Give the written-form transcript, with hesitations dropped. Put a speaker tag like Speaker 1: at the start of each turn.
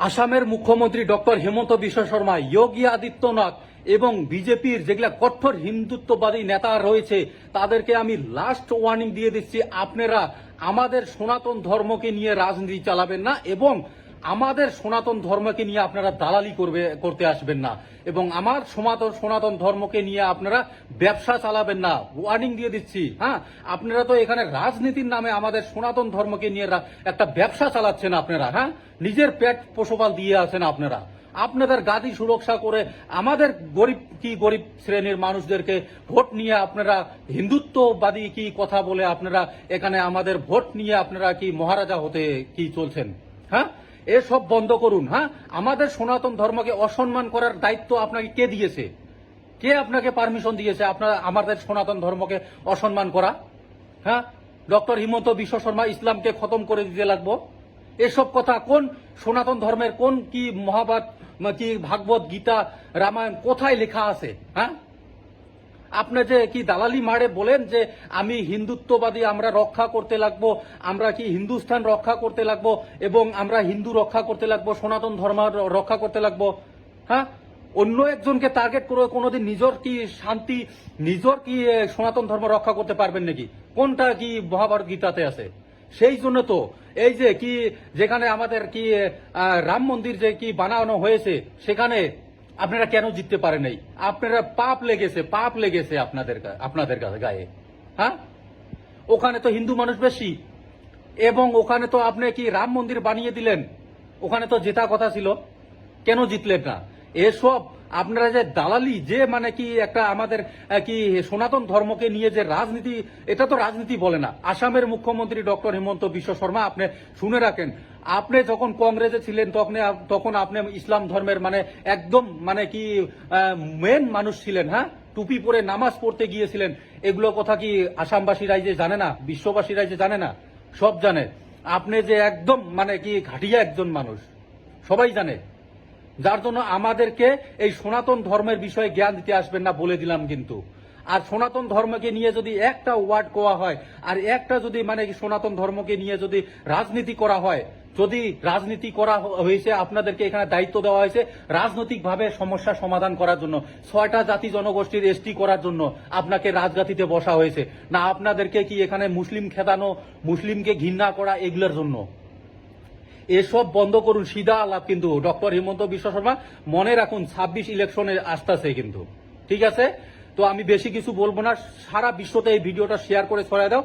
Speaker 1: আসামের মুখ্যমন্ত্রী ডক্টর হেমন্ত বিশ্ব শর্মা, যোগী আদিত্যনাথ এবং বিজেপির যেগুলা কঠোর হিন্দুত্ববাদী নেতা রয়েছে তাদেরকে আমি লাস্ট ওয়ার্নিং দিয়ে দিচ্ছি, আপনারা আমাদের সনাতন ধর্মকে নিয়ে রাজনীতি চালাবেন না এবং আমাদের সনাতন ধর্মকে নিয়ে আপনারা দালালি করতে আসবেন না এবং আমার সনাতন ধর্মকে নিয়ে আপনারা ব্যবসা চালাবেন না। ওয়ার্নিং দিয়ে দিচ্ছি। হ্যাঁ, আপনারা তো এখানে রাজনীতির নামে আমাদের সনাতন ধর্মকে নিয়ে একটা ব্যবসা চালাচ্ছেন আপনারা। হ্যাঁ, নিজের পেট পোষপাল দিয়ে আছেন আপনারা। আপনাদের গাদি সুরক্ষা করে আমাদের গরিব শ্রেণীর মানুষদেরকে ভোট নিয়ে আপনারা হিন্দুত্ববাদী কি কথা বলে আপনারা এখানে আমাদের ভোট নিয়ে আপনারা কি মহারাজা হতে কি চলছেন? হ্যাঁ, এসব বন্ধ করুন। হ্যাঁ, আমাদের সনাতন ধর্মকে অসম্মান করার দায়িত্ব আপনাকে কে দিয়েছে? কে আপনাকে পারমিশন দিয়েছে আপনারা আমাদের সনাতন ধর্মকে অসম্মান করা? হ্যাঁ, ডক্টর হিমন্ত বিশ্ব শর্মা ইসলামকে খতম করে দিতে লাগবো? এসব কথা কোন সনাতন ধর্মের কোন কি মহাভারত কি ভাগবত গীতা রামায়ণ কোথায় লেখা আছে? হ্যাঁ, আপনি যে কি দালালি মারে বলেন যে আমি হিন্দুত্ববাদী, আমরা রক্ষা করতে লাগবো, আমরা কি হিন্দুস্থান রক্ষা করতে লাগবো এবং আমরা হিন্দু রক্ষা করতে লাগবো, সনাতন ধর্ম রক্ষা করতে লাগবো। হ্যাঁ, অন্য একজনকে টার্গেট করে কোনোদিন নিজের কি শান্তি, নিজের কি সনাতন ধর্ম রক্ষা করতে পারবেন নাকি? কোনটা কি মহাভারত গীতাতে আছে? সেই জন্য তো এই যে কি যেখানে আমাদের কি রাম মন্দির যে কি বানানো হয়েছে সেখানে আপনারা কেন জিততে পারেন নাই? আপনারা পাপ লেগেছে আপনাদের গায়ে। হ্যাঁ, ওখানে তো হিন্দু মানুষ বেশি এবং ওখানে তো আপনি কি রাম মন্দির বানিয়ে দিলেন, ওখানে তো জেতা কথা ছিল, কেন জিতলেন না? এসব আপনারা যে দালালি, যে মানে কি একটা আমাদের কি সনাতন ধর্মকে নিয়ে যে রাজনীতি, এটা তো রাজনীতি বলে না। আসামের মুখ্যমন্ত্রী ডক্টর হেমন্ত বিশ্ব শর্মা, আপনি শুনে রাখেন, আপনি যখন কংগ্রেসে ছিলেন তখন আপনি ইসলাম ধর্মের মানে একদম মানে কি মেন মানুষ ছিলেন। হ্যাঁ, টুপি পরে নামাজ পড়তে গিয়েছিলেন। এগুলো কথা কি আসামবাসীরাই যে জানে না, বিশ্ববাসীরাই যে জানে না? সব জানে। আপনি যে একদম মানে কি ঘাটিয়া একজন মানুষ, সবাই জানে। যার জন্য আমাদেরকে এই সনাতন ধর্মের বিষয়ে জ্ঞান দিতে আসবেন না বলে দিলাম কিন্তু। আর সনাতন ধর্মকে নিয়ে যদি একটা ওয়ার্ড কোয়া হয় আর একটা যদি মানে সনাতন ধর্মকে নিয়ে যদি রাজনীতি করা হয়, যদি রাজনীতি করা হয়েছে, আপনাদেরকে এখানে দায়িত্ব দেওয়া হয়েছে রাজনৈতিকভাবে সমস্যা সমাধান করার জন্য, 6টা জাতি জনগোষ্ঠীর এসটি করার জন্য আপনাকে রাজগাতিতে বসা হয়েছে না, আপনাদেরকে কি এখানে মুসলিম খেদানো, মুসলিমকে ঘৃণা করা, এগুলোর জন্য? এসব বন্ধ করুন, সিধা আলাপ। কিন্তু ডক্টর হিমন্ত বিশ্ব শর্মা মনে রাখুন, 26 ইলেকশনে আসতেছে কিন্তু। ঠিক আছে, তো আমি বেশি কিছু বলবো না, সারা বিশ্বতে এই ভিডিওটা শেয়ার করে ছড়ায় দাও।